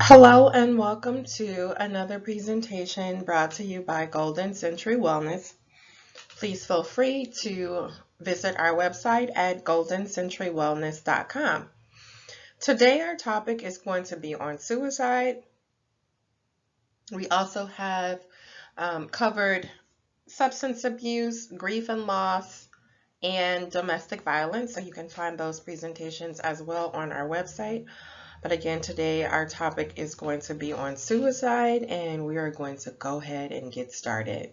Hello and welcome to another presentation brought to you by Golden Century Wellness. Please feel free to visit our website at goldencenturywellness.com. Today our topic is going to be on suicide. We also have covered substance abuse, grief and loss, and domestic violence. So you can find those presentations as well on our website. But again, today our topic is going to be on suicide, and we are going to go ahead and get started.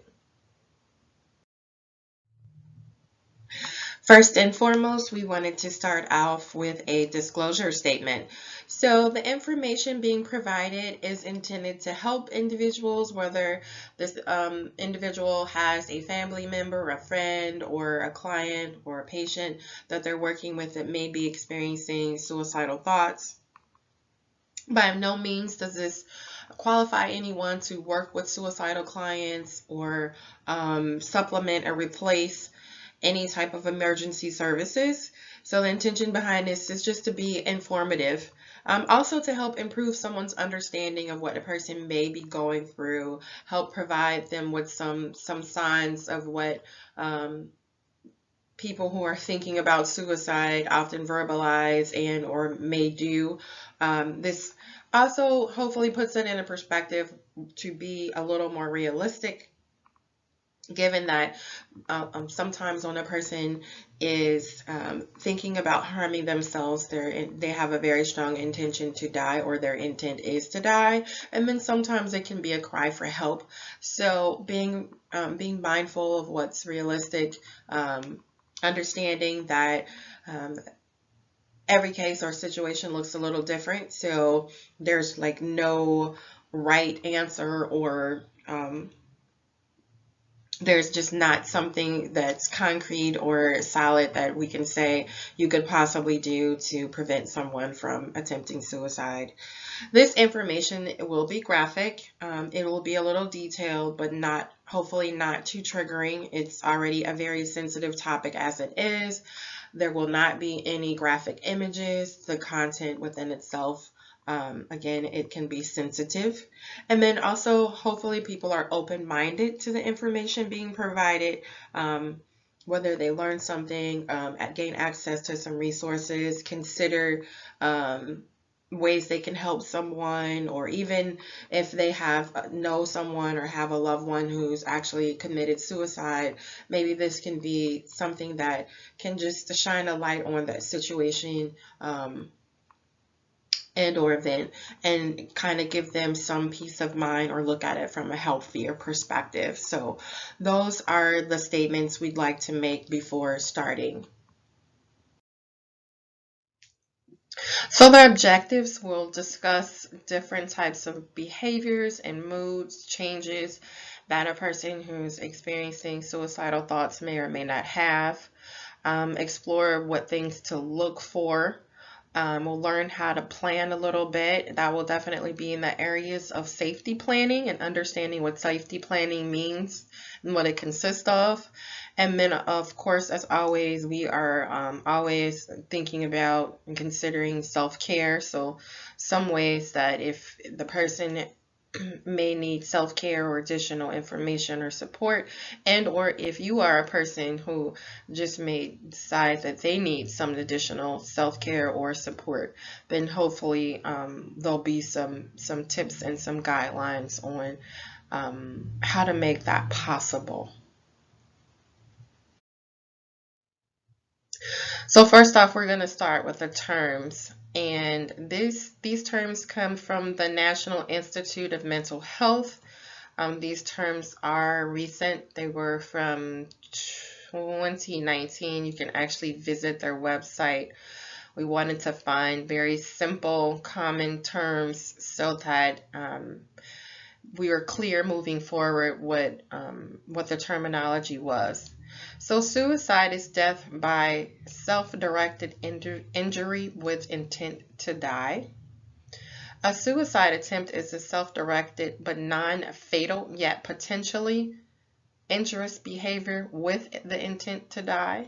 First and foremost, we wanted to start off with a disclosure statement. So the information being provided is intended to help individuals, whether this individual has a family member, a friend, or a client, or a patient that they're working with that may be experiencing suicidal thoughts. By no means does this qualify anyone to work with suicidal clients or supplement or replace any type of emergency services. So the intention behind this is just to be informative. Also to help improve someone's understanding of what a person may be going through, help provide them with some signs of what people who are thinking about suicide often verbalize and or may do. This also hopefully puts it in a perspective to be a little more realistic, given that sometimes when a person is thinking about harming themselves, they have a very strong intention to die, or their intent is to die, and then sometimes it can be a cry for help. So being mindful of what's realistic, understanding that every case or situation looks a little different, so there's like no right answer, or there's just not something that's concrete or solid that we can say you could possibly do to prevent someone from attempting suicide. This information will be graphic. It will be a little detailed, but hopefully not too triggering. It's already a very sensitive topic as it is. There will not be any graphic images. The content within itself, again, it can be sensitive. And then also, hopefully people are open-minded to the information being provided, whether they learn something, gain access to some resources, consider ways they can help someone, or even if they know someone or have a loved one who's actually committed suicide, maybe this can be something that can just shine a light on that situation and or event, and kind of give them some peace of mind or look at it from a healthier perspective. So those are the statements we'd like to make before starting. So the objectives will discuss different types of behaviors and moods changes that a person who's experiencing suicidal thoughts may or may not have. Explore what things to look for. We'll learn how to plan a little bit. That will definitely be in the areas of safety planning and understanding what safety planning means and what it consists of. And then, of course, as always, we are always thinking about and considering self-care. So some ways that if the person may need self-care or additional information or support, and or if you are a person who just may decide that they need some additional self-care or support, then hopefully there'll be some tips and some guidelines on how to make that possible. So first off, we're going to start with the terms. And these terms come from the National Institute of Mental Health. These terms are recent. They were from 2019. You can actually visit their website. We wanted to find very simple, common terms so that we were clear moving forward what the terminology was. So suicide is death by self-directed injury with intent to die. A suicide attempt is a self-directed but non-fatal yet potentially injurious behavior with the intent to die.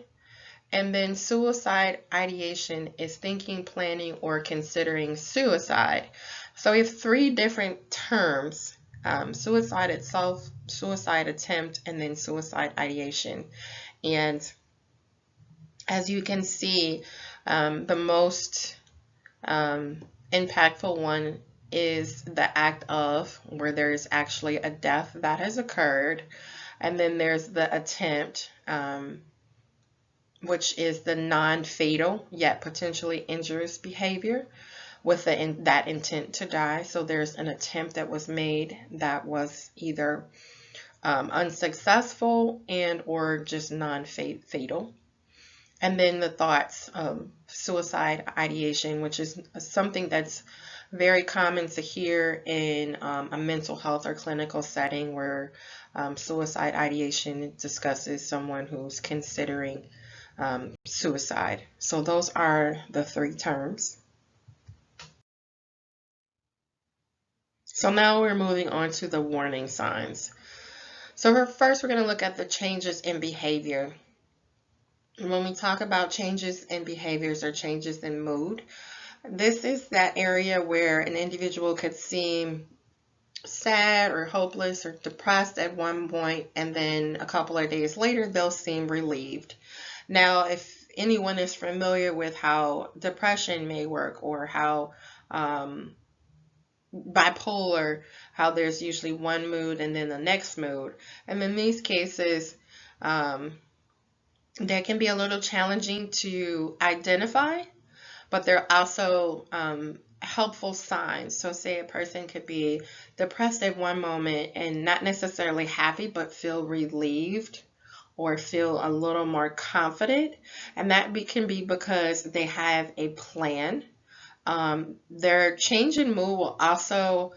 And then suicide ideation is thinking, planning, or considering suicide. So we have three different terms: suicide itself, suicide attempt, and then suicide ideation. And as you can see, the most impactful one is the act of, where there's actually a death that has occurred. And then there's the attempt, which is the non-fatal yet potentially injurious behavior with that intent to die. So there's an attempt that was made that was either unsuccessful and or just non-fatal. And then the thoughts of suicide ideation, which is something that's very common to hear in a mental health or clinical setting, where suicide ideation discusses someone who's considering suicide. So those are the three terms. So now we're moving on to the warning signs. So first we're going to look at the changes in behavior. When we talk about changes in behaviors or changes in mood, this is that area where an individual could seem sad or hopeless or depressed at one point, and then a couple of days later they'll seem relieved. Now, if anyone is familiar with how depression may work, or how bipolar, how there's usually one mood and then the next mood, and in these cases that can be a little challenging to identify, but there are also helpful signs. So say a person could be depressed at one moment and not necessarily happy, but feel relieved or feel a little more confident. And that can be because they have a plan. Their change in mood will also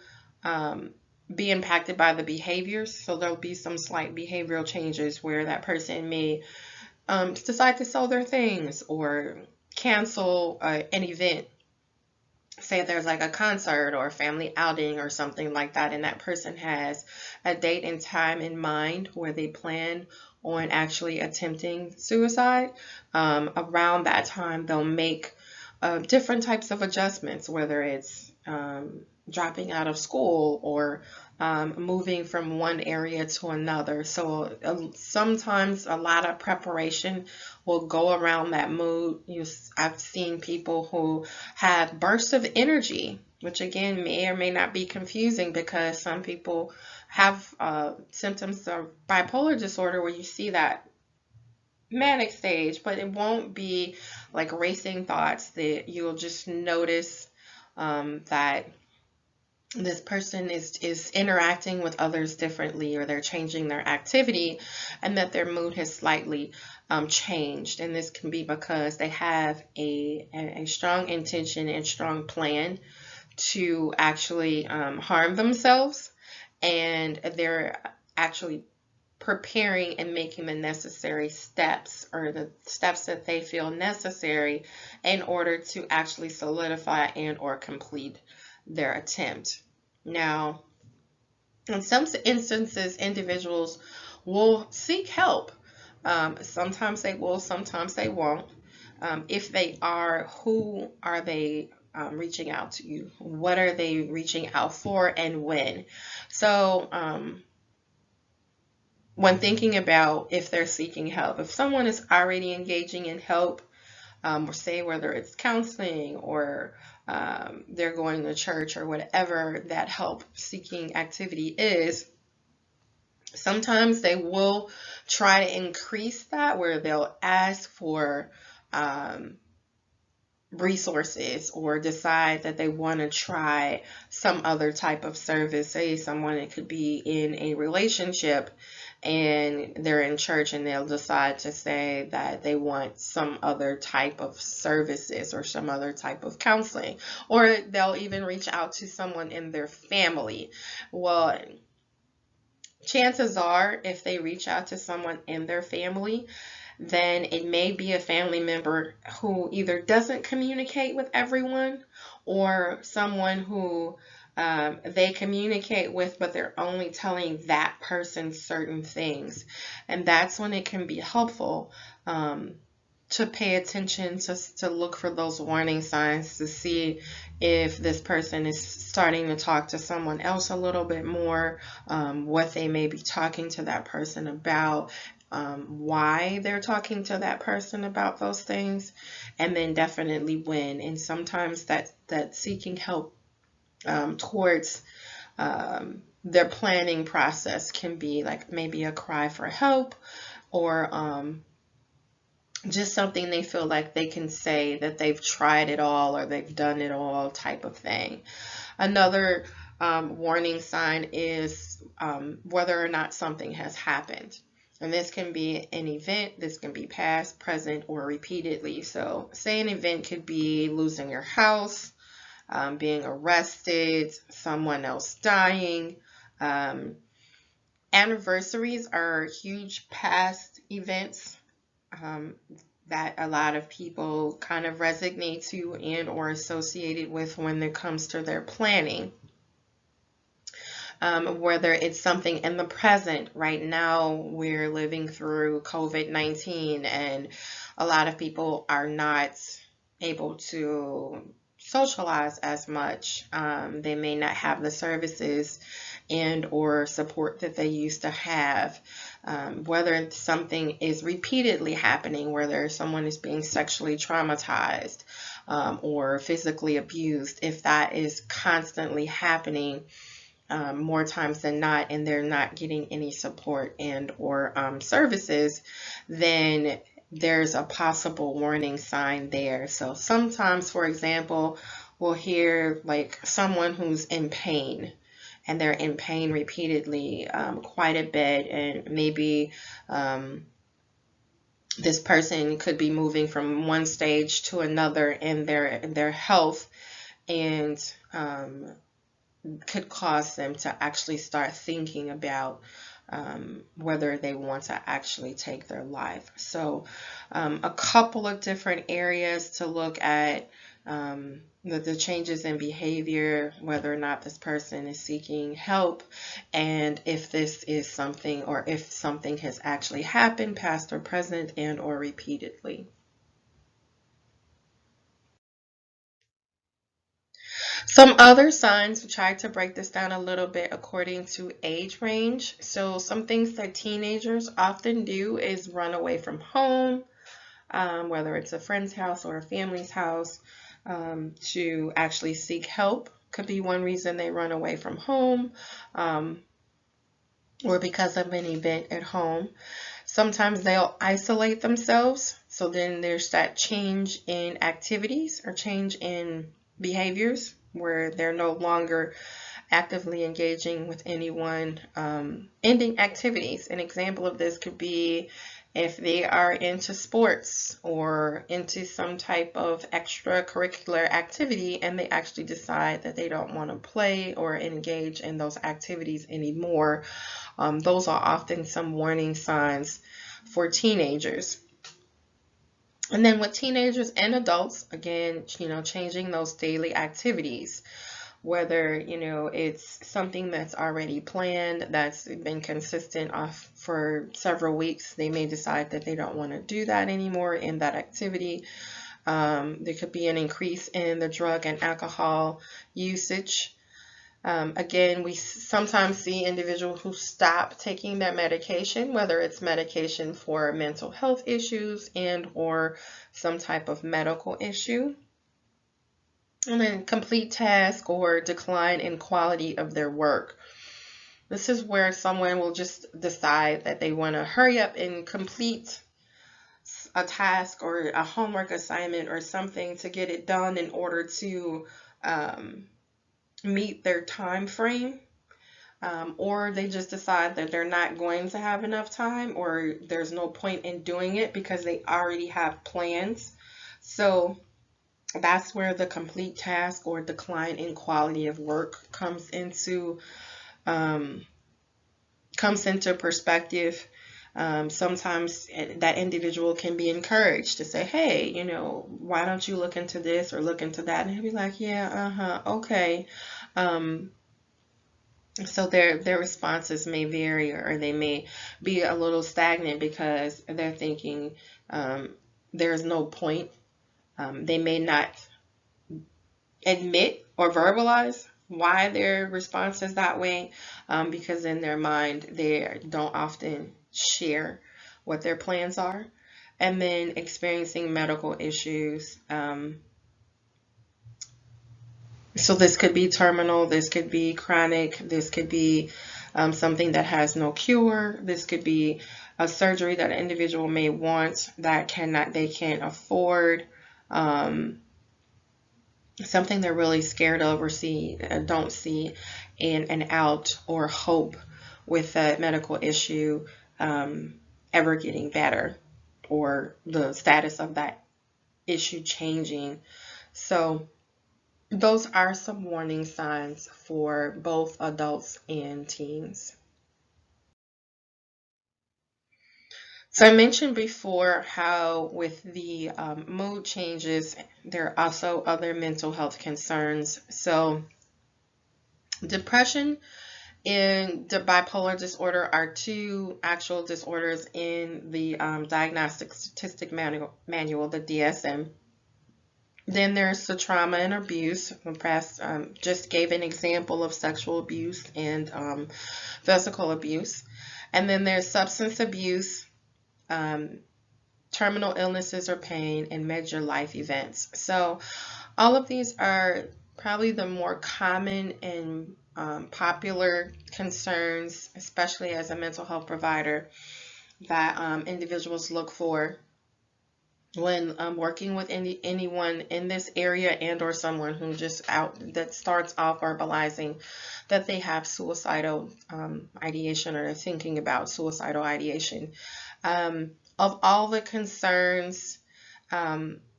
be impacted by the behaviors. So there'll be some slight behavioral changes where that person may decide to sell their things or cancel an event. Say there's like a concert or a family outing or something like that, and that person has a date and time in mind where they plan on actually attempting suicide. Around that time, they'll make different types of adjustments, whether it's dropping out of school or moving from one area to another. So sometimes a lot of preparation will go around that mood. I've seen people who have bursts of energy, which again may or may not be confusing, because some people have symptoms of bipolar disorder where you see that manic stage, but it won't be like racing thoughts. That you'll just notice that this person is interacting with others differently, or they're changing their activity, and that their mood has slightly changed. And this can be because they have a strong intention and strong plan to actually harm themselves, and they're actually preparing and making the necessary steps, or the steps that they feel necessary in order to actually solidify and or complete their attempt. Now, in some instances, individuals will seek help. Sometimes they will, sometimes they won't. If they are, who are they reaching out to you? What are they reaching out for, and when? So, when thinking about if they're seeking help, if someone is already engaging in help, or say whether it's counseling or they're going to church or whatever that help seeking activity is, sometimes they will try to increase that, where they'll ask for resources, or decide that they want to try some other type of service. Say someone, it could be in a relationship and they're in church, and they'll decide to say that they want some other type of services or some other type of counseling, or they'll even reach out to someone in their family. Well, chances are, if they reach out to someone in their family, then it may be a family member who either doesn't communicate with everyone, or someone who they communicate with, but they're only telling that person certain things. And that's when it can be helpful to pay attention, to look for those warning signs, to see if this person is starting to talk to someone else a little bit more, what they may be talking to that person about, why they're talking to that person about those things, and then definitely when. And sometimes that seeking help towards their planning process can be like maybe a cry for help, or just something they feel like they can say that they've tried it all or they've done it all type of thing. Another warning sign is whether or not something has happened. And this can be an event, this can be past, present, or repeatedly. So say an event could be losing your house, being arrested, someone else dying. Um, Anniversaries are huge past events um, that a lot of people kind of resonate to and or associated with when it comes to their planning. Whether it's something in the present. Right now, we're living through COVID-19, and a lot of people are not able to socialize as much. They may not have the services and or support that they used to have. Whether something is repeatedly happening, whether someone is being sexually traumatized or physically abused, if that is constantly happening more times than not, and they're not getting any support and or services, then there's a possible warning sign there. So sometimes, for example, we'll hear like someone who's in pain, and they're in pain repeatedly, quite a bit, and maybe this person could be moving from one stage to another in their health, and could cause them to actually start thinking about whether they want to actually take their life. So a couple of different areas to look at, the changes in behavior, whether or not this person is seeking help, and if this is something, or if something has actually happened, past or present, and or repeatedly. Some other signs, we tried to break this down a little bit according to age range. So some things that teenagers often do is run away from home, whether it's a friend's house or a family's house, to actually seek help. Could be one reason they run away from home, or because of an event at home. Sometimes they'll isolate themselves. So then there's that change in activities or change in behaviors where they're no longer actively engaging with anyone, ending activities. An example of this could be if they are into sports or into some type of extracurricular activity, and they actually decide that they don't want to play or engage in those activities anymore. Those are often some warning signs for teenagers. And then with teenagers and adults, again, changing those daily activities, whether, it's something that's already planned, that's been consistent off for several weeks, they may decide that they don't want to do that anymore in that activity. There could be an increase in the drug and alcohol usage. Again, we sometimes see individuals who stop taking their medication, whether it's medication for mental health issues and or some type of medical issue. And then complete task or decline in quality of their work. This is where someone will just decide that they want to hurry up and complete a task or a homework assignment or something to get it done in order to meet their time frame. Or they just decide that they're not going to have enough time, or there's no point in doing it because they already have plans. So that's where the complete task or decline in quality of work um, comes into perspective. Sometimes that individual can be encouraged to say, hey, why don't you look into this or look into that? And he'll be like, yeah, okay. So their responses may vary, or they may be a little stagnant because they're thinking, there's no point. They may not admit or verbalize why their response is that way, because in their mind they don't often share what their plans are. And then experiencing medical issues. So this could be terminal, this could be chronic, this could be something that has no cure, this could be a surgery that an individual may want that they can't afford. Um, Something they're really scared of or don't see an out or hope with that medical issue ever getting better, or the status of that issue changing. So those are some warning signs for both adults and teens. So I mentioned before how with the mood changes, there are also other mental health concerns. So depression and the bipolar disorder are two actual disorders in the Diagnostic Statistic Manual, the DSM. Then there's the trauma and abuse. Perhaps just gave an example of sexual abuse and physical abuse. And then there's substance abuse, um, terminal illnesses or pain, and major life events. So all of these are probably the more common and popular concerns, especially as a mental health provider, that individuals look for when working with anyone in this area, and or someone who just that starts off verbalizing that they have suicidal ideation, or they're thinking about suicidal ideation. Of all the concerns,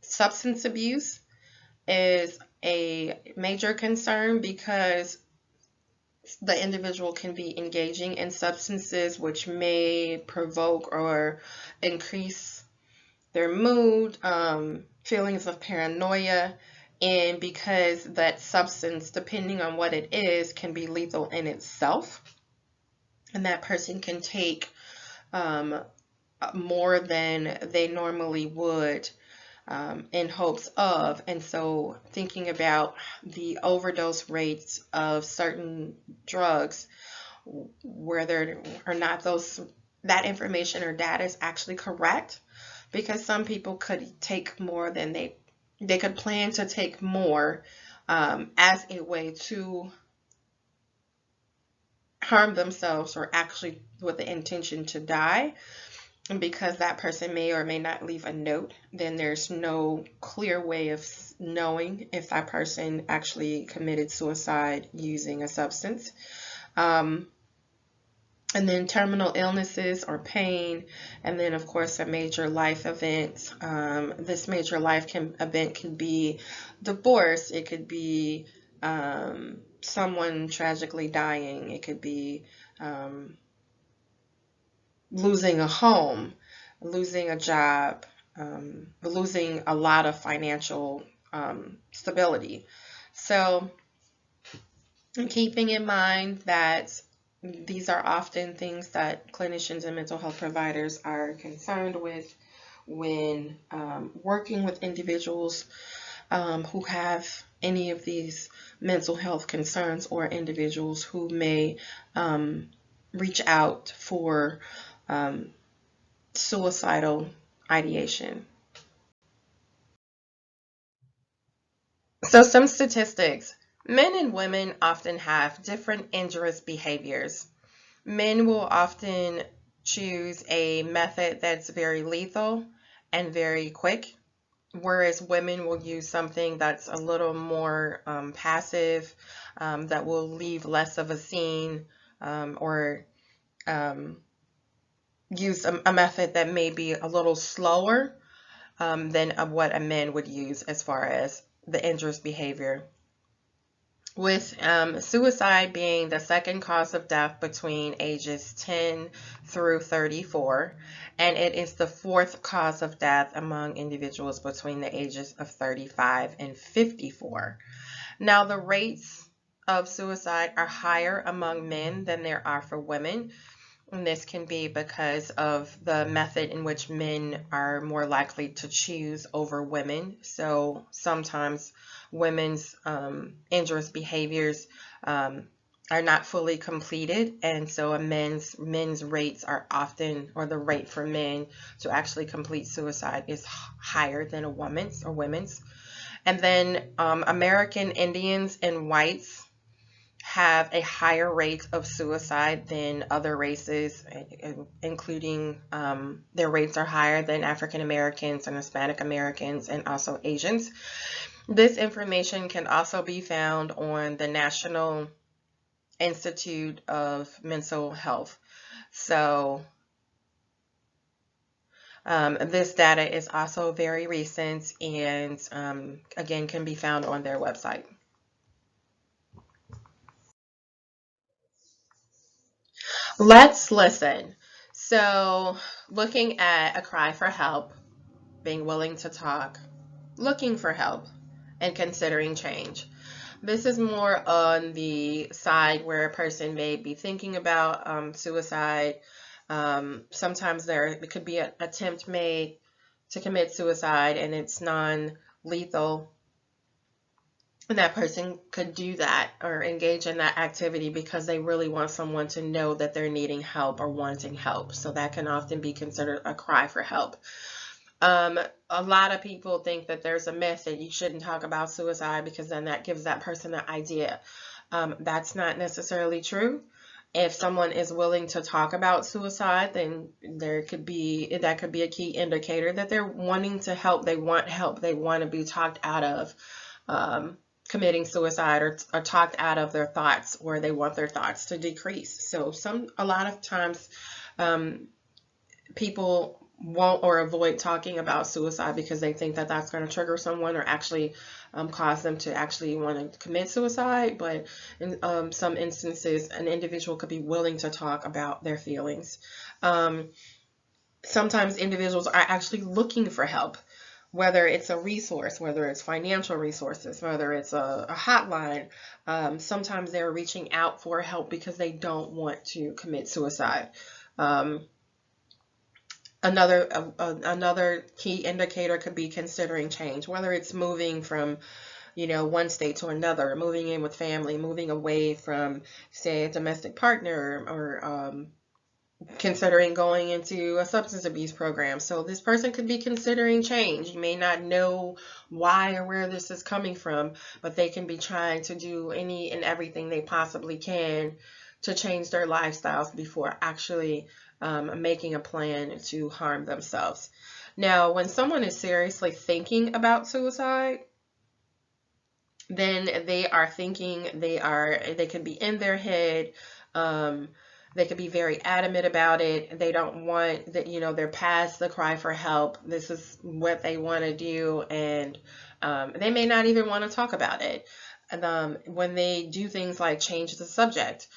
substance abuse is a major concern because the individual can be engaging in substances which may provoke or increase their mood, feelings of paranoia, and because that substance, depending on what it is, can be lethal in itself, and that person can take more than they normally would in hopes of. And so thinking about the overdose rates of certain drugs, whether or not that information or data is actually correct, because some people could take more than they could plan to take more as a way to harm themselves, or actually with the intention to die. And because that person may or may not leave a note, then there's no clear way of knowing if that person actually committed suicide using a substance. And then terminal illnesses or pain, and then of course a major life event. This major event can be divorce, it could be someone tragically dying, it could be losing a home, losing a job, losing a lot of financial stability. So keeping in mind that these are often things that clinicians and mental health providers are concerned with when working with individuals who have any of these mental health concerns, or individuals who may reach out for suicidal ideation. So some statistics. Men and women often have different injurious behaviors. Men will often choose a method that's very lethal and very quick, whereas women will use something that's a little more passive, that will leave less of a scene, or use a method that may be a little slower than what a man would use as far as the injurious behavior. With suicide being the second cause of death between ages 10 through 34, and it is the fourth cause of death among individuals between the ages of 35 and 54. Now, the rates of suicide are higher among men than there are for women, And this can be because of the method in which men are more likely to choose over women. So sometimes women's injurious behaviors are not fully completed, and so a men's rates are often, or the rate for men to actually complete suicide is higher than a women's. And then American Indians and whites have a higher rate of suicide than other races, including their rates are higher than African Americans and Hispanic Americans and also Asians. This information can also be found on the National Institute of Mental Health. So this data is also very recent and again can be found on their website. Let's listen. So, looking at a cry for help, being willing to talk, looking for help, and considering change. This is more on the side where a person may be thinking about suicide. Sometimes there could be an attempt made to commit suicide and it's non-lethal. And that person could do that or engage in that activity because they really want someone to know that they're needing help or wanting help. So that can often be considered a cry for help. A lot of people think that there's a myth that you shouldn't talk about suicide because then that gives that person an idea. That's not necessarily true. If someone is willing to talk about suicide, then that could be a key indicator that they're wanting to help. They want help. They want to be talked out of committing suicide or talked out of their thoughts, or they want their thoughts to decrease. So a lot of times people won't or avoid talking about suicide because they think that that's going to trigger someone or actually cause them to actually want to commit suicide. But in some instances, an individual could be willing to talk about their feelings. Sometimes individuals are actually looking for help, whether it's a resource, whether it's financial resources, whether it's a hotline. Sometimes they're reaching out for help because they don't want to commit suicide. Another key indicator could be considering change, whether it's moving from one state to another, moving in with family, moving away from, say, a domestic partner, or considering going into a substance abuse program. So this person could be considering change. You may not know why or where this is coming from, but they can be trying to do any and everything they possibly can to change their lifestyles before actually making a plan to harm themselves. Now, when someone is seriously thinking about suicide, then they are thinking, they can be in their head. They could be very adamant about it. They don't want that, they're past the cry for help. This is what they want to do, and they may not even want to talk about it. And when they do things like change the subject,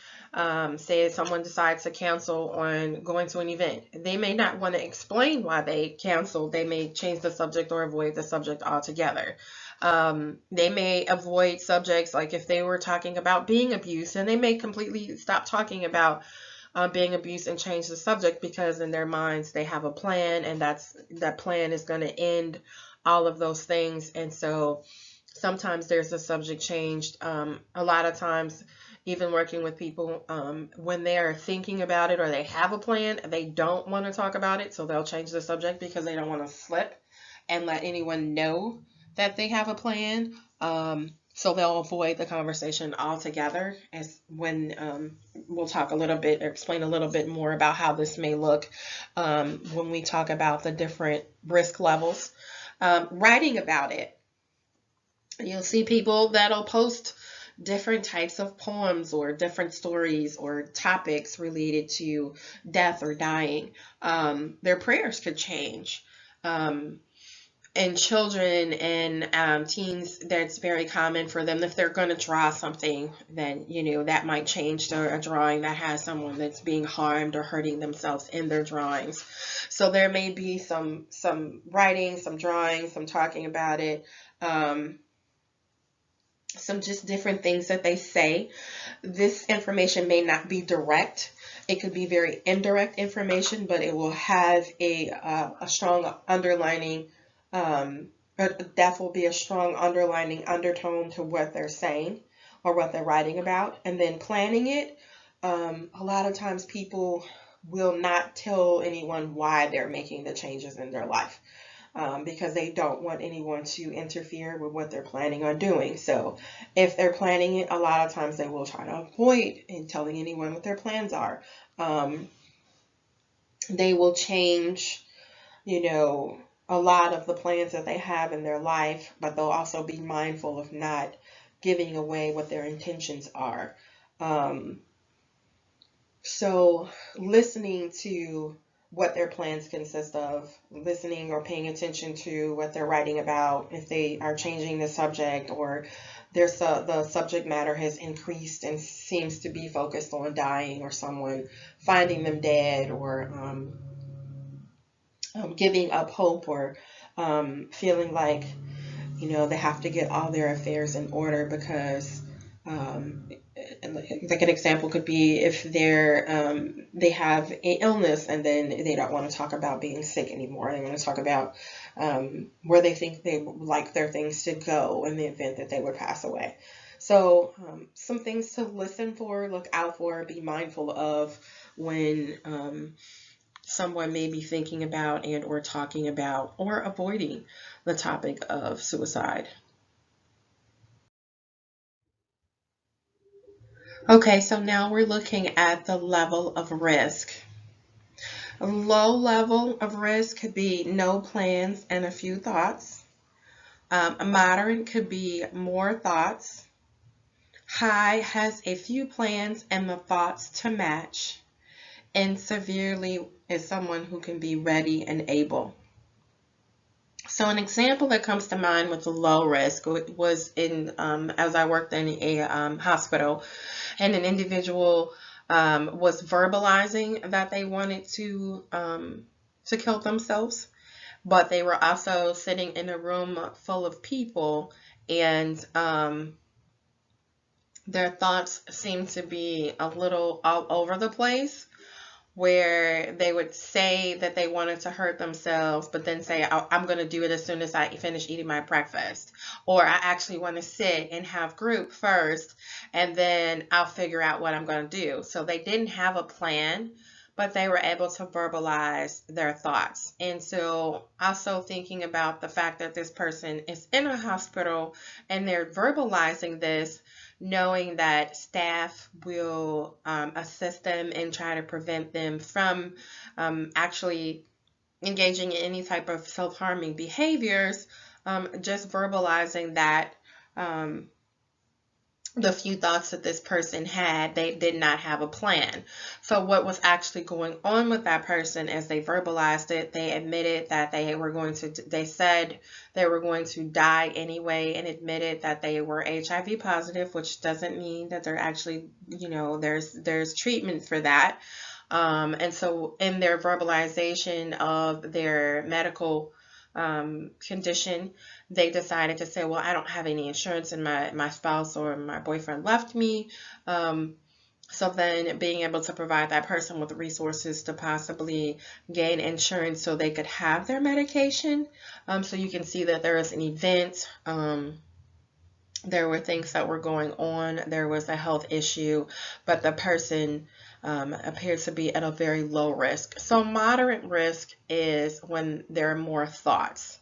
say someone decides to cancel on going to an event, they may not want to explain why they canceled. They may change the subject or avoid the subject altogether. They may avoid subjects like if they were talking about being abused, and they may completely stop talking about being abused and change the subject because in their minds they have a plan, and that plan is going to end all of those things. And so sometimes there's a subject changed. A lot of times, even working with people, when they're thinking about it or they have a plan, they don't want to talk about it, so they'll change the subject because they don't want to slip and let anyone know that they have a plan. So they'll avoid the conversation altogether. As when we'll talk a little bit or explain a little bit more about how this may look when we talk about the different risk levels. Writing about it. You'll see people that'll post different types of poems or different stories or topics related to death or dying. Their prayers could change. And children and teens, that's very common for them. If they're going to draw something, then that might change to a drawing that has someone that's being harmed or hurting themselves in their drawings. So there may be some writing, some drawing, some talking about it. some just different things that they say. This information may not be direct. It could be very indirect information, but it will have a strong underlining, that will be a strong underlining undertone to what they're saying or what they're writing about. And then planning it, a lot of times people will not tell anyone why they're making the changes in their life, because they don't want anyone to interfere with what they're planning on doing. So if they're planning it, a lot of times they will try to avoid in telling anyone what their plans are. Um, they will change, you know, a lot of the plans that they have in their life, but they'll also be mindful of not giving away what their intentions are. Um, So, listening to what their plans consist of, listening or paying attention to what they're writing about, if they are changing the subject or the subject matter has increased and seems to be focused on dying or someone finding them dead, or giving up hope, or feeling like, they have to get all their affairs in order because, um, like an example could be if they have an illness and then they don't want to talk about being sick anymore. They want to talk about where they think they would like their things to go in the event that they would pass away. So some things to listen for, look out for, be mindful of when someone may be thinking about and or talking about or avoiding the topic of suicide. Okay, so now we're looking at the level of risk. A low level of risk could be no plans and a few thoughts. A moderate could be more thoughts. High has a few plans and the thoughts to match. And severely is someone who can be ready and able. So an example that comes to mind with the low risk was as I worked in a hospital, and an individual was verbalizing that they wanted to kill themselves, but they were also sitting in a room full of people, and their thoughts seemed to be a little all over the place, where they would say that they wanted to hurt themselves, but then say, I'm going to do it as soon as I finish eating my breakfast. Or I actually want to sit and have group first, and then I'll figure out what I'm going to do. So they didn't have a plan, but they were able to verbalize their thoughts. And so also thinking about the fact that this person is in a hospital and they're verbalizing this, knowing that staff will assist them and try to prevent them from actually engaging in any type of self-harming behaviors, just verbalizing that the few thoughts that this person had, they did not have a plan. So what was actually going on with that person as they verbalized it, they admitted that they said they were going to die anyway, and admitted that they were HIV positive, which doesn't mean that they're actually, there's treatment for that. And so in their verbalization of their medical condition, they decided to say, well, I don't have any insurance and my spouse or my boyfriend left me. So then being able to provide that person with resources to possibly gain insurance so they could have their medication. So you can see that there is an event. There were things that were going on. There was a health issue, but the person appears to be at a very low risk. So moderate risk is when there are more thoughts.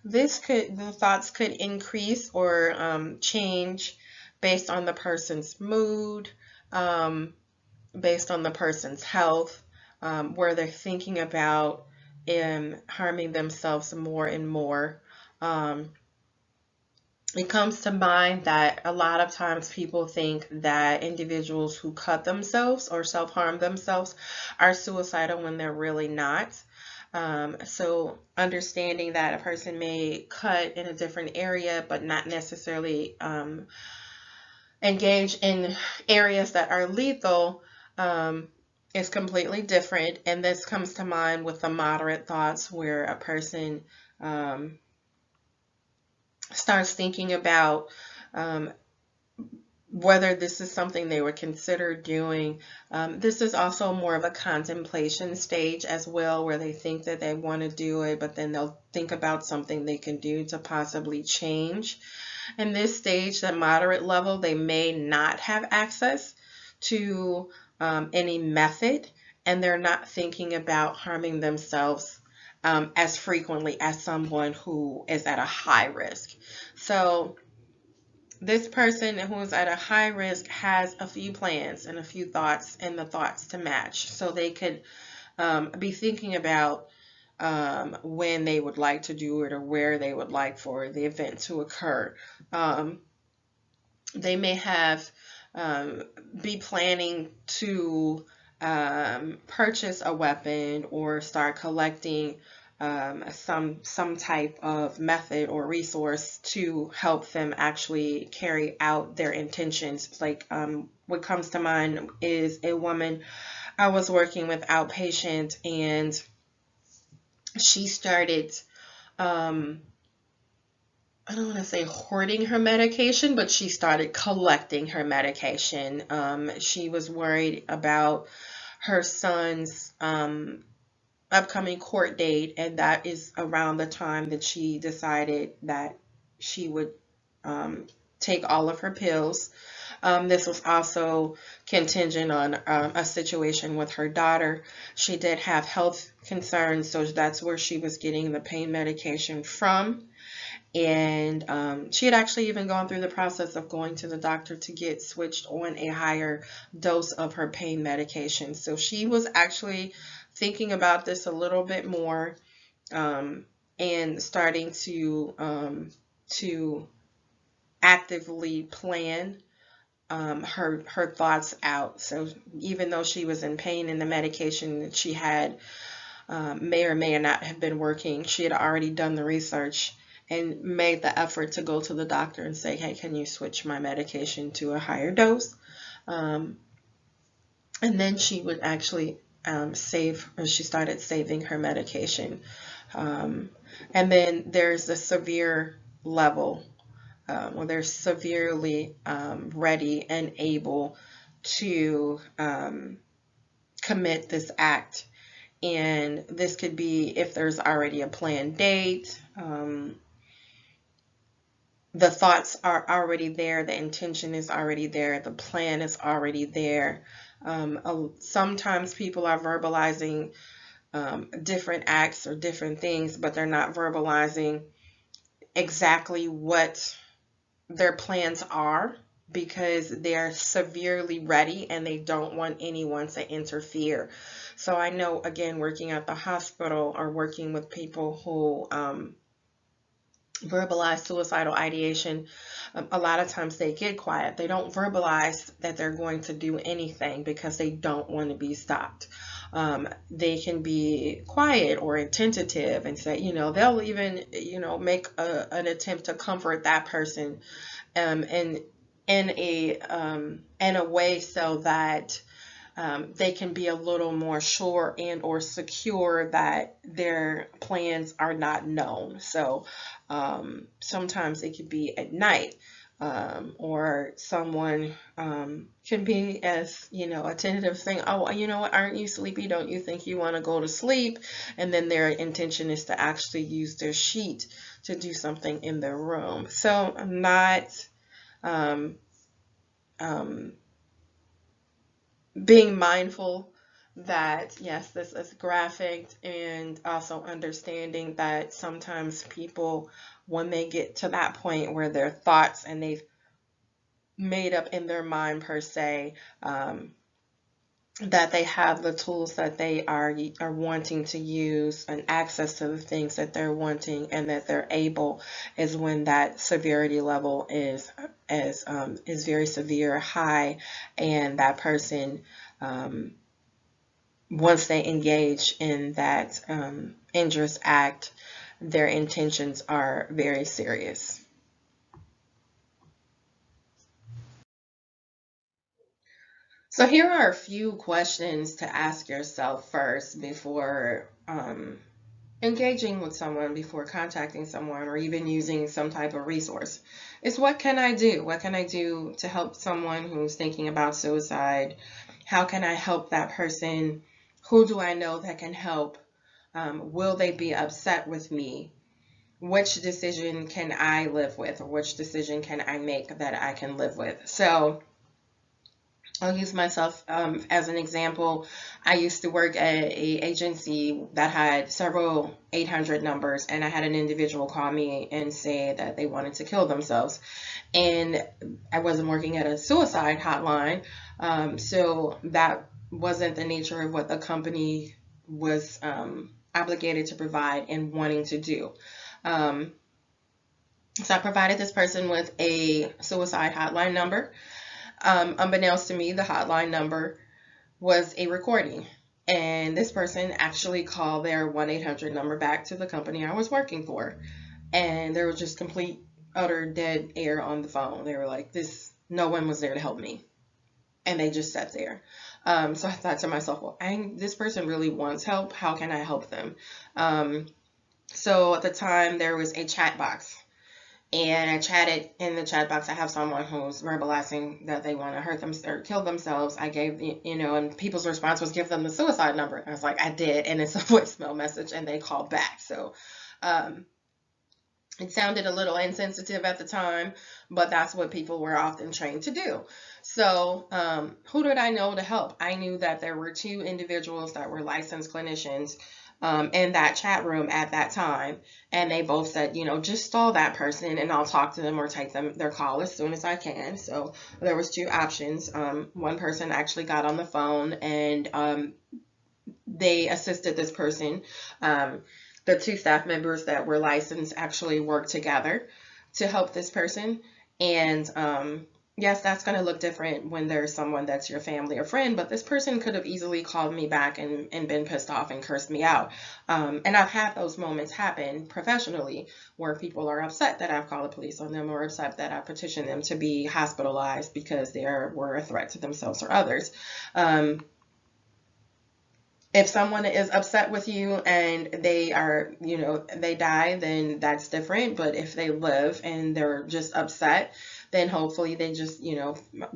The thoughts could increase or change based on the person's mood, based on the person's health, where they're thinking about harming themselves more and more. It comes to mind that a lot of times people think that individuals who cut themselves or self-harm themselves are suicidal when they're really not. So understanding that a person may cut in a different area but not necessarily engage in areas that are lethal is completely different. And this comes to mind with the moderate thoughts, where a person starts thinking about whether this is something they would consider doing. This is also more of a contemplation stage as well, where they think that they want to do it, but then they'll think about something they can do to possibly change. In this stage, the moderate level, they may not have access to any method, and they're not thinking about harming themselves as frequently as someone who is at a high risk. So this person who is at a high risk has a few plans and a few thoughts, and the thoughts to match. So they could be thinking about when they would like to do it or where they would like for the event to occur. Um, they may have um, be planning to purchase a weapon or start collecting some type of method or resource to help them actually carry out their intentions. Like what comes to mind is a woman I was working with outpatient, and she started um, I don't want to say hoarding her medication, but she started collecting her medication. She was worried about her son's upcoming court date, and that is around the time that she decided that she would um, take all of her pills. This was also contingent on a situation with her daughter. She did have health concerns, so that's where she was getting the pain medication from. And she had actually even gone through the process of going to the doctor to get switched on a higher dose of her pain medication. So she was actually thinking about this a little bit more, um, and starting to actively plan her thoughts out. So even though she was in pain and the medication that she had may or may not have been working, she had already done the research and made the effort to go to the doctor and say, hey, can you switch my medication to a higher dose? Um, and then she would actually she started saving her medication. Um, and then there's the severe level where they're severely ready and able to commit this act. And this could be if there's already a planned date. The thoughts are already there, the intention is already there, the plan is already there. Sometimes people are verbalizing different acts or different things, but they're not verbalizing exactly what their plans are, because they're severely ready and they don't want anyone to interfere. So I know, again, working at the hospital or working with people who verbalize suicidal ideation, a lot of times they get quiet. They don't verbalize that they're going to do anything because they don't want to be stopped. They can be quiet or tentative and say, they'll even, make an attempt to comfort that person, and in a way so that they can be a little more sure and or secure that their plans are not known. So sometimes it could be at night, or someone can be as, a tentative thing. Oh, you know what? Aren't you sleepy? Don't you think you want to go to sleep? And then their intention is to actually use their sheet to do something in their room. So I'm not um, um, being mindful that yes, this is graphic, and also understanding that sometimes people, when they get to that point where their thoughts and they've made up in their mind per se, that they have the tools that they are wanting to use and access to the things that they're wanting and that they're able, is when that severity level is very severe, high, and that person, once they engage in that injurious act, their intentions are very serious. So here are a few questions to ask yourself first before engaging with someone before contacting someone or even using some type of resource is what can I do? What can I do to help someone who's thinking about suicide? How can I help that person? Who do I know that can help? Will they be upset with me? Which decision can I live with, or which decision can I make that I can live with? So I'll use myself as an example. I used to work at a agency that had several 800 numbers, and I had an individual call me and say that they wanted to kill themselves. And I wasn't working at a suicide hotline, so that wasn't the nature of what the company was obligated to provide and wanting to do. Um, so I provided this person with a suicide hotline number. Unbeknownst to me, the hotline number was a recording. And this person actually called their 1-800 number back to the company I was working for. And there was just complete, utter dead air on the phone. They were like, no one was there to help me. And they just sat there. So I thought to myself, well, this person really wants help. How can I help them? So at the time, there was a chat box. And I chatted in the chat box. I have someone who's verbalizing that they want to hurt them or kill themselves. I gave, and people's response was give them the suicide number. I was like, I did. And it's a voicemail message and they called back. So it sounded a little insensitive at the time, but that's what people were often trained to do. So who did I know to help? I knew that there were two individuals that were licensed clinicians in that chat room at that time. And they both said, just stall that person and I'll talk to them or take their call as soon as I can. So there was two options. One person actually got on the phone and they assisted this person. The two staff members that were licensed actually worked together to help this person. And yes, that's going to look different when there's someone that's your family or friend, but this person could have easily called me back and been pissed off and cursed me out. And I've had those moments happen professionally where people are upset that I've called the police on them or upset that I petitioned them to be hospitalized because they were a threat to themselves or others. If someone is upset with you and they are, they die, then that's different. But if they live and they're just upset, then hopefully they just,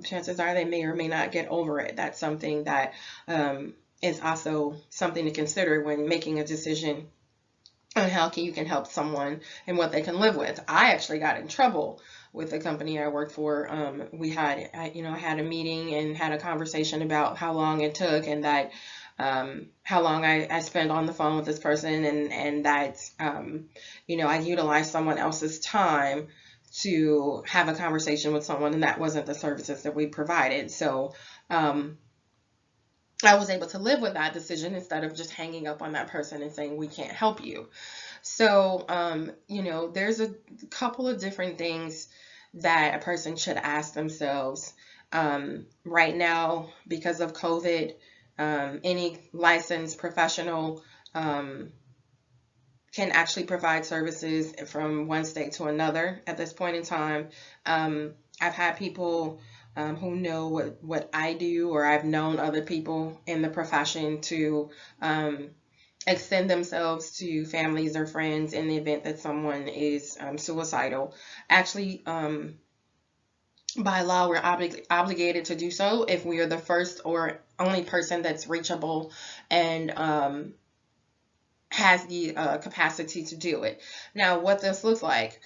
chances are they may or may not get over it. That's something that is also something to consider when making a decision on how you can help someone and what they can live with. I actually got in trouble with the company I worked for. I had a meeting and had a conversation about how long it took and that how long I spent on the phone with this person and that, I utilized someone else's time to have a conversation with someone and that wasn't the services that we provided. So I was able to live with that decision instead of just hanging up on that person and saying, we can't help you. So, there's a couple of different things that a person should ask themselves. Right now, because of COVID, any licensed professional can actually provide services from one state to another at this point in time. I've had people who know what I do, or I've known other people in the profession to extend themselves to families or friends in the event that someone is suicidal. Actually, by law, we're obligated to do so if we are the first or only person that's reachable and has the capacity to do it. Now, what this looks like,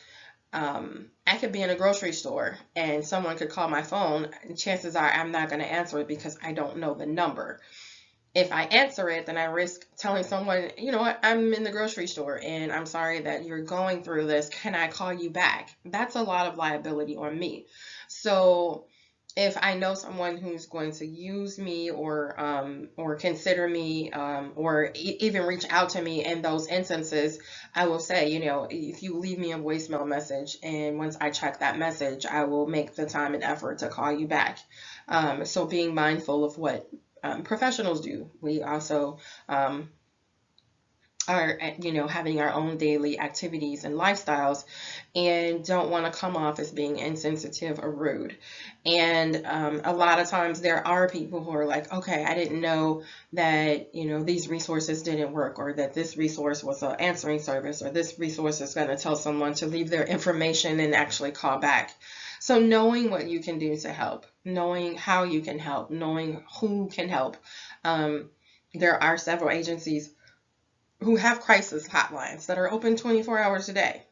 I could be in a grocery store and someone could call my phone. Chances are I'm not going to answer it because I don't know the number. If I answer it, then I risk telling someone, you know what, I'm in the grocery store and I'm sorry that you're going through this. Can I call you back? That's a lot of liability on me. So if I know someone who's going to use me or consider me or even reach out to me in those instances, I will say, if you leave me a voicemail message and once I check that message, I will make the time and effort to call you back. So being mindful of what professionals do. We also are, having our own daily activities and lifestyles, and don't want to come off as being insensitive or rude. And a lot of times there are people who are like, okay, I didn't know that, these resources didn't work, or that this resource was an answering service, or this resource is going to tell someone to leave their information and actually call back. So knowing what you can do to help, knowing how you can help, knowing who can help. There are several agencies who have crisis hotlines that are open 24 hours a day.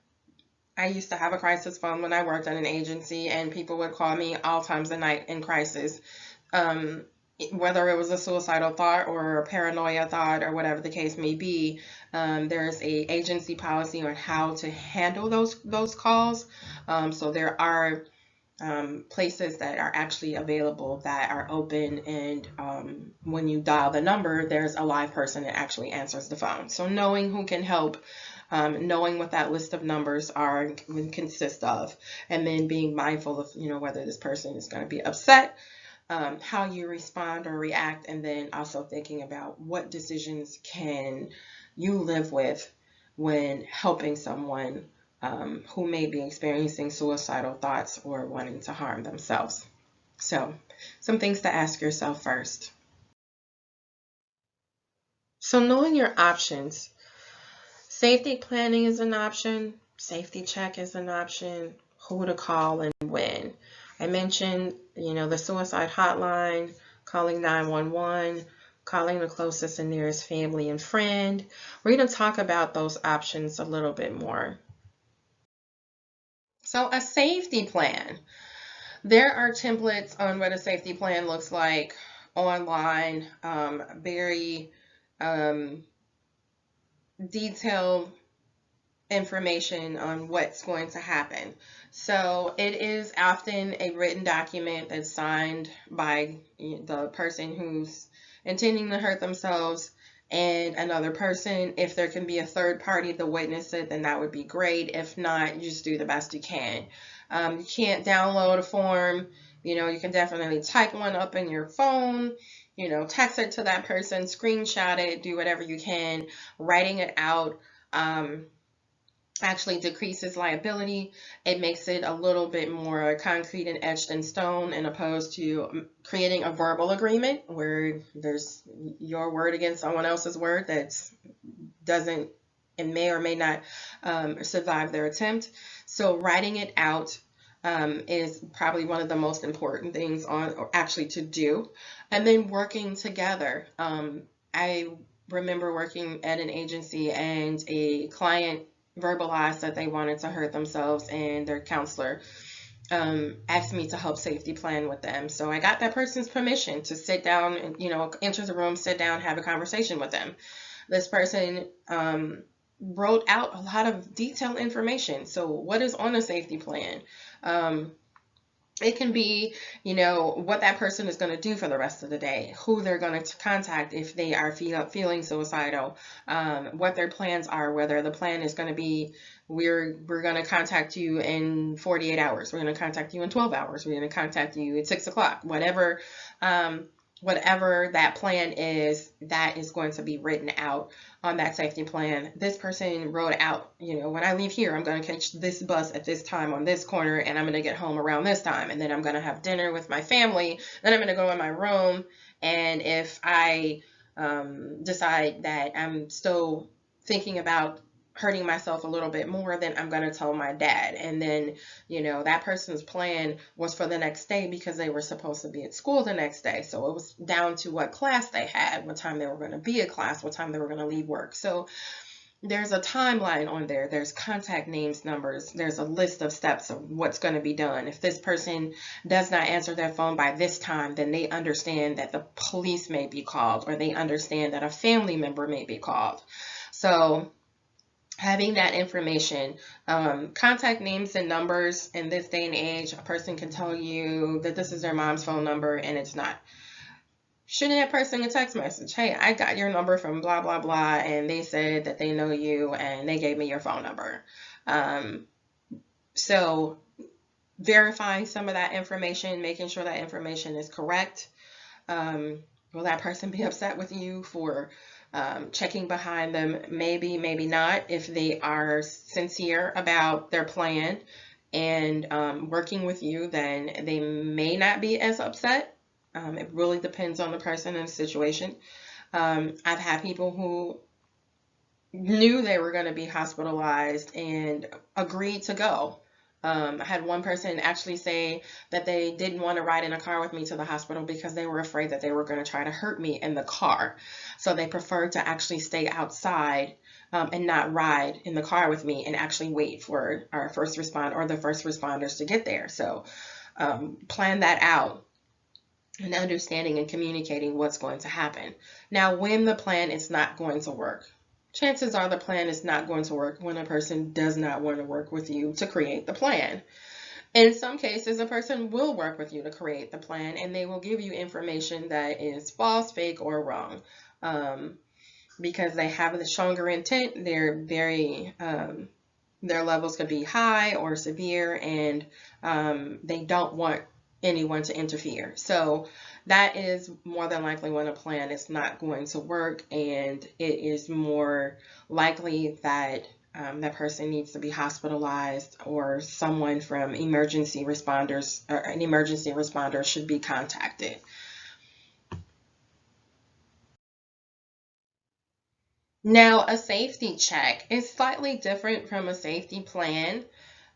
I used to have a crisis phone when I worked at an agency, and people would call me all times of night in crisis. Um, Whether it was a suicidal thought or a paranoia thought or whatever the case may be, there's a agency policy on how to handle those calls. So there are places that are actually available that are open, and when you dial the number, there's a live person that actually answers the phone. So knowing who can help, knowing what that list of numbers are consist of, and then being mindful of whether this person is going to be upset, how you respond or react, and then also thinking about what decisions can you live with when helping someone who may be experiencing suicidal thoughts or wanting to harm themselves. So, some things to ask yourself first. So, knowing your options. Safety planning is an option. Safety check is an option. Who to call and when. I mentioned, the suicide hotline, calling 911, calling the closest and nearest family and friend. We're going to talk about those options a little bit more. So, a safety plan. There are templates on what a safety plan looks like online, very detailed information on what's going to happen. So it is often a written document that's signed by the person who's intending to hurt themselves and another person. If there can be a third party to witness it, then that would be great. If not, you just do the best you can. You can't download a form. You can definitely type one up in your phone, text it to that person, screenshot it, do whatever you can. Writing it out actually decreases liability. It makes it a little bit more concrete and etched in stone, and opposed to creating a verbal agreement where there's your word against someone else's word that doesn't and may or may not survive their attempt. So writing it out is probably one of the most important things actually to do. And then working together. I remember working at an agency, and a client verbalized that they wanted to hurt themselves, and their counselor asked me to help safety plan with them. So I got that person's permission to sit down and, enter the room, sit down, have a conversation with them. This person wrote out a lot of detailed information. So what is on a safety plan? It can be, what that person is going to do for the rest of the day, who they're going to contact if they are feeling suicidal, what their plans are, whether the plan is going to be, we're going to contact you in 48 hours, we're going to contact you in 12 hours, we're going to contact you at 6 o'clock, whatever that plan is, that is going to be written out on that safety plan. This person wrote out, when I leave here, I'm going to catch this bus at this time on this corner, and I'm going to get home around this time, and then I'm going to have dinner with my family, then I'm going to go in my room, and if I decide that I'm still thinking about hurting myself a little bit more, then I'm going to tell my dad. And then, that person's plan was for the next day because they were supposed to be at school the next day. So it was down to what class they had, what time they were going to be at class, what time they were going to leave work. So there's a timeline on there. There's contact names, numbers. There's a list of steps of what's going to be done. If this person does not answer their phone by this time, then they understand that the police may be called, or they understand that a family member may be called. So having that information, contact names and numbers in this day and age, a person can tell you that this is their mom's phone number and it's not. Shooting that person a text message, hey, I got your number from blah, blah, blah, and they said that they know you and they gave me your phone number. So verifying some of that information, making sure that information is correct. Will that person be upset with you for checking behind them, maybe, maybe not. If they are sincere about their plan and working with you, then they may not be as upset. It really depends on the person and the situation. I've had people who knew they were going to be hospitalized and agreed to go. I had one person actually say that they didn't want to ride in a car with me to the hospital because they were afraid that they were going to try to hurt me in the car. So they preferred to actually stay outside and not ride in the car with me and actually wait for our first responder or the first responders to get there. So plan that out and understanding and communicating what's going to happen. Now, when the plan is not going to work, chances are the plan is not going to work when a person does not want to work with you to create the plan. In some cases, a person will work with you to create the plan and they will give you information that is false, fake, or wrong. Because they have the stronger intent, their levels could be high or severe, and they don't want anyone to interfere. So that is more than likely when a plan is not going to work, and it is more likely that that person needs to be hospitalized, or someone from emergency responders or an emergency responder should be contacted. Now, a safety check is slightly different from a safety plan.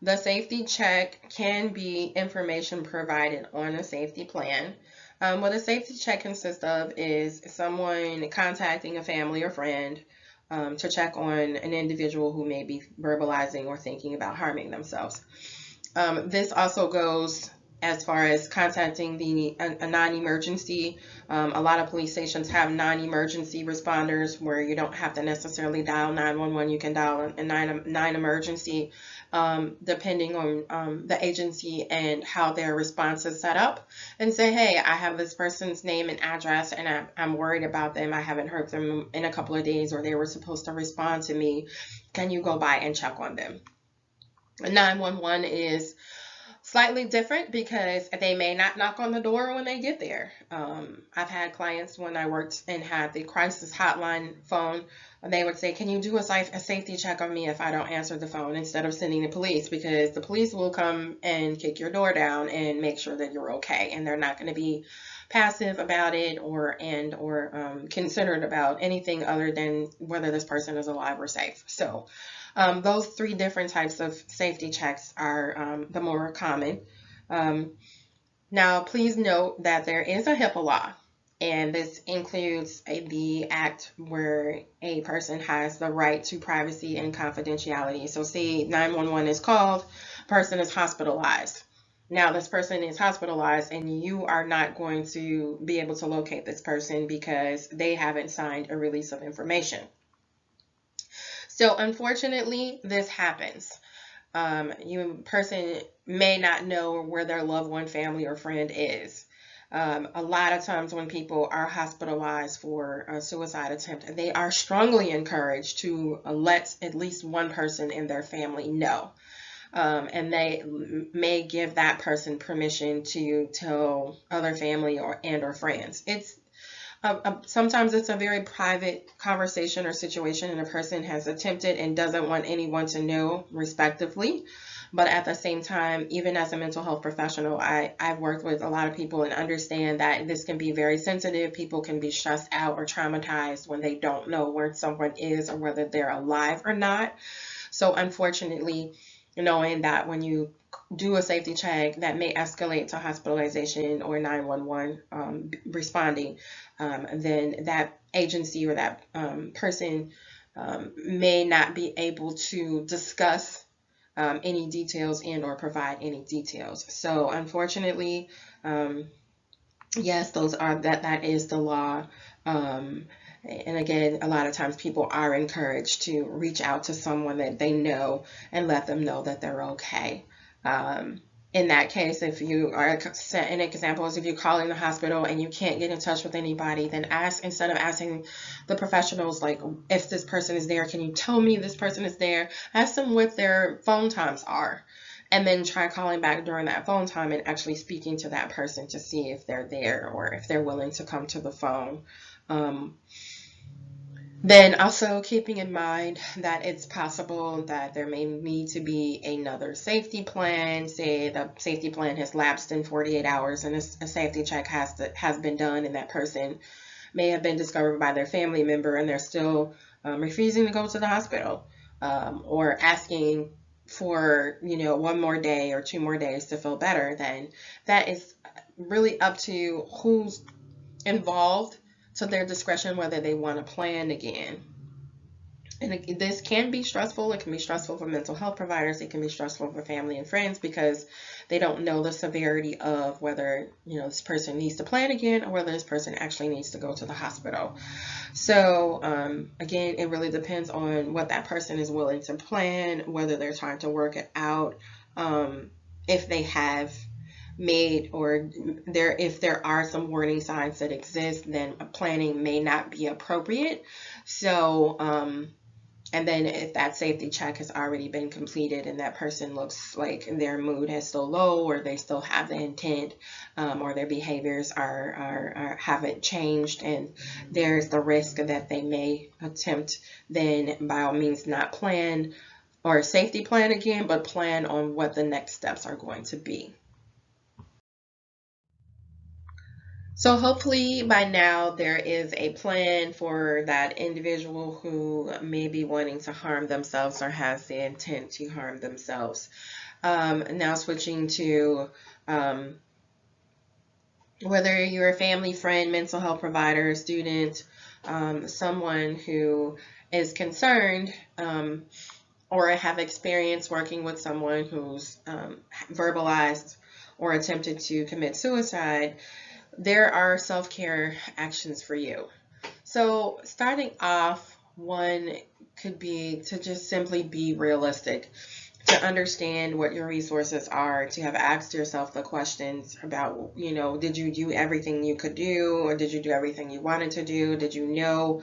The safety check can be information provided on a safety plan. What a safety check consists of is someone contacting a family or friend to check on an individual who may be verbalizing or thinking about harming themselves. This also goes as far as contacting a non-emergency. A lot of police stations have non-emergency responders where you don't have to necessarily dial 911. You can dial a 9 emergency, depending on the agency and how their response is set up, and say, hey, I have this person's name and address and I'm worried about them. I haven't heard from them in a couple of days, or they were supposed to respond to me. Can you go by and check on them? 911 is slightly different because they may not knock on the door when they get there. I've had clients when I worked and had the crisis hotline phone, they would say, can you do a safety check on me if I don't answer the phone, instead of sending the police, because the police will come and kick your door down and make sure that you're okay, and they're not going to be passive about it or considerate about anything other than whether this person is alive or safe. So those three different types of safety checks are the more common. Now, please note that there is a HIPAA law, and this includes the act where a person has the right to privacy and confidentiality. So say 911 is called, person is hospitalized. Now this person is hospitalized and you are not going to be able to locate this person because they haven't signed a release of information. So unfortunately, this happens. Person may not know where their loved one, family, or friend is. A lot of times when people are hospitalized for a suicide attempt, they are strongly encouraged to let at least one person in their family know. And they may give that person permission to tell other family or friends. Sometimes it's a very private conversation or situation, and a person has attempted and doesn't want anyone to know, respectively. But at the same time, even as a mental health professional, I've worked with a lot of people and understand that this can be very sensitive. People can be stressed out or traumatized when they don't know where someone is or whether they're alive or not. So unfortunately, knowing that when you do a safety check that may escalate to hospitalization or 911 responding, then that agency or that person may not be able to discuss any details and or provide any details. So unfortunately, yes, that is the law. And again, a lot of times people are encouraged to reach out to someone that they know and let them know that they're okay. In that case, if you are, an example is if you're calling the hospital and you can't get in touch with anybody, then instead of asking the professionals, like, if this person is there, can you tell me this person is there? Ask them what their phone times are, and then try calling back during that phone time and actually speaking to that person to see if they're there or if they're willing to come to the phone. Then also keeping in mind that it's possible that there may need to be another safety plan. Say the safety plan has lapsed in 48 hours and a safety check has been done, and that person may have been discovered by their family member and they're still refusing to go to the hospital, or asking for, one more day or 2 more days to feel better. Then that is really up to who's involved, to their discretion, whether they want to plan again. And this can be stressful. It can be stressful for mental health providers. It can be stressful for family and friends because they don't know the severity of whether, this person needs to plan again or whether this person actually needs to go to the hospital. So, again, it really depends on what that person is willing to plan, whether they're trying to work it out, if they have made, or if there are some warning signs that exist, then planning may not be appropriate. So, and then if that safety check has already been completed and that person looks like their mood is still low, or they still have the intent, or their behaviors haven't changed, and there's the risk that they may attempt, then by all means not plan or safety plan again, but plan on what the next steps are going to be. So hopefully by now there is a plan for that individual who may be wanting to harm themselves or has the intent to harm themselves. Now switching to whether you're a family, friend, mental health provider, student, someone who is concerned, or have experience working with someone who's verbalized or attempted to commit suicide, there are self-care actions for you. So starting off, one could be to just simply be realistic, to understand what your resources are, to have asked yourself the questions about, did you do everything you could do, or did you do everything you wanted to do? Did you know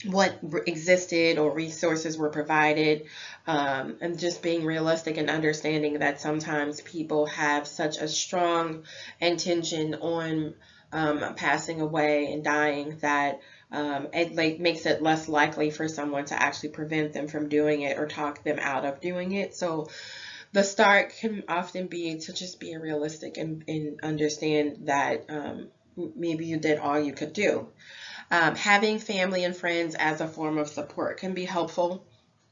what existed or resources were provided, and just being realistic and understanding that sometimes people have such a strong intention on passing away and dying that it makes it less likely for someone to actually prevent them from doing it or talk them out of doing it. So the start can often be to just be realistic and understand that maybe you did all you could do. Having family and friends as a form of support can be helpful.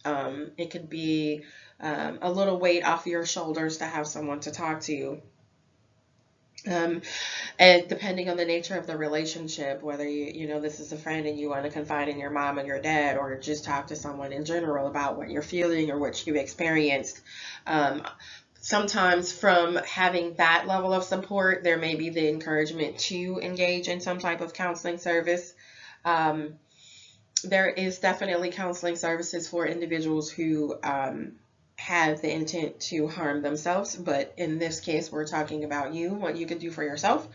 It could be a little weight off your shoulders to have someone to talk to. And depending on the nature of the relationship, whether this is a friend and you want to confide in your mom and your dad, or just talk to someone in general about what you're feeling or what you've experienced. Sometimes from having that level of support, there may be the encouragement to engage in some type of counseling service. There is definitely counseling services for individuals who have the intent to harm themselves, but in this case, we're talking about what you can do for yourself.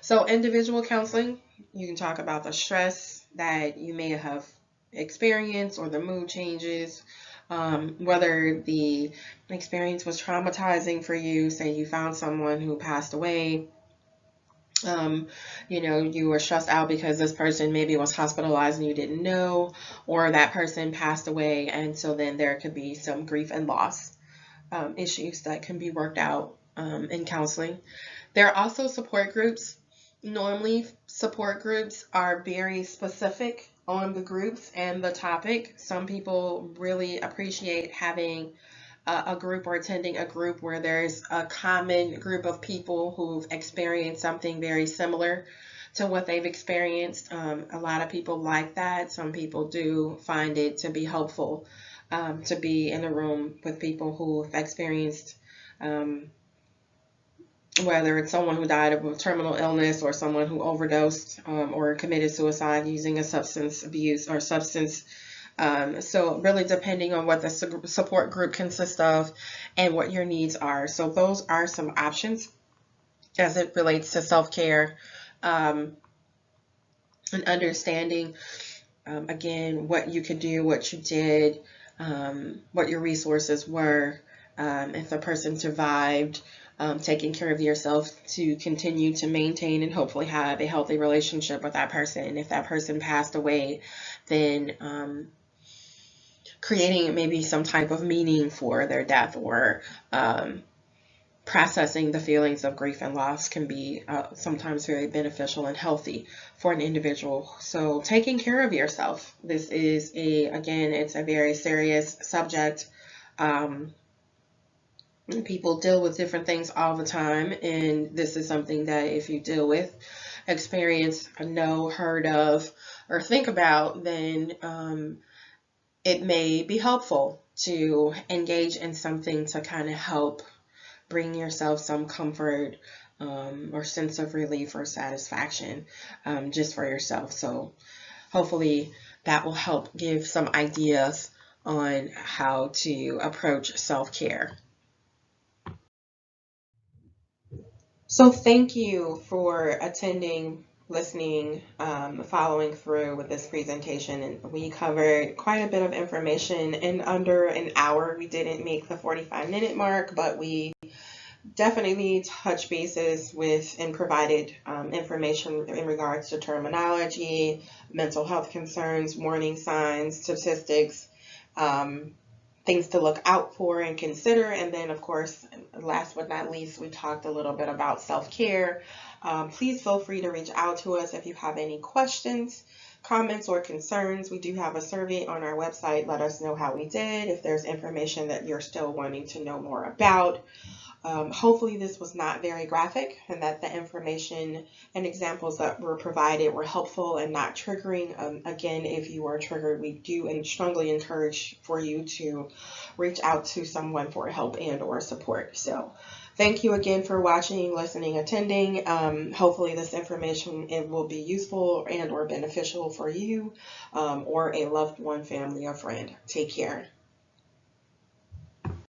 So individual counseling, you can talk about the stress that you may have experienced or the mood changes, whether the experience was traumatizing for you. Say you found someone who passed away, you were stressed out because this person maybe was hospitalized and you didn't know, or that person passed away, and so then there could be some grief and loss issues that can be worked out in counseling. There are also support groups. Normally, support groups are very specific on the groups and the topic. Some people really appreciate having a group or attending a group where there's a common group of people who've experienced something very similar to what they've experienced. A lot of people like that. Some people do find it to be helpful to be in a room with people who've experienced whether it's someone who died of a terminal illness or someone who overdosed or committed suicide using a substance abuse or substance. So really depending on what the support group consists of and what your needs are. So those are some options as it relates to self-care, and understanding, again, what you could do, what you did, what your resources were, if the person survived, taking care of yourself to continue to maintain and hopefully have a healthy relationship with that person. And if that person passed away, then creating maybe some type of meaning for their death, or processing the feelings of grief and loss can be sometimes very beneficial and healthy for an individual. So taking care of yourself, this is again, it's a very serious subject. People deal with different things all the time, and this is something that if you deal with, experience, know, heard of, or think about, then it may be helpful to engage in something to kind of help bring yourself some comfort or sense of relief or satisfaction just for yourself. So hopefully that will help give some ideas on how to approach self-care. So thank you for attending, listening, following through with this presentation. And we covered quite a bit of information in under an hour. We didn't make the 45-minute mark, but we definitely touched bases with and provided information in regards to terminology, mental health concerns, warning signs, statistics, things to look out for and consider. And then, of course, last but not least, we talked a little bit about self-care. Please feel free to reach out to us if you have any questions, comments, or concerns. We do have a survey on our website. Let us know how we did, if there's information that you're still wanting to know more about. Hopefully this was not very graphic, and that the information and examples that were provided were helpful and not triggering. Again, if you are triggered, we do and strongly encourage for you to reach out to someone for help and or support. So thank you again for watching, listening, attending. Hopefully this information, it will be useful and or beneficial for you or a loved one, family, or friend. Take care.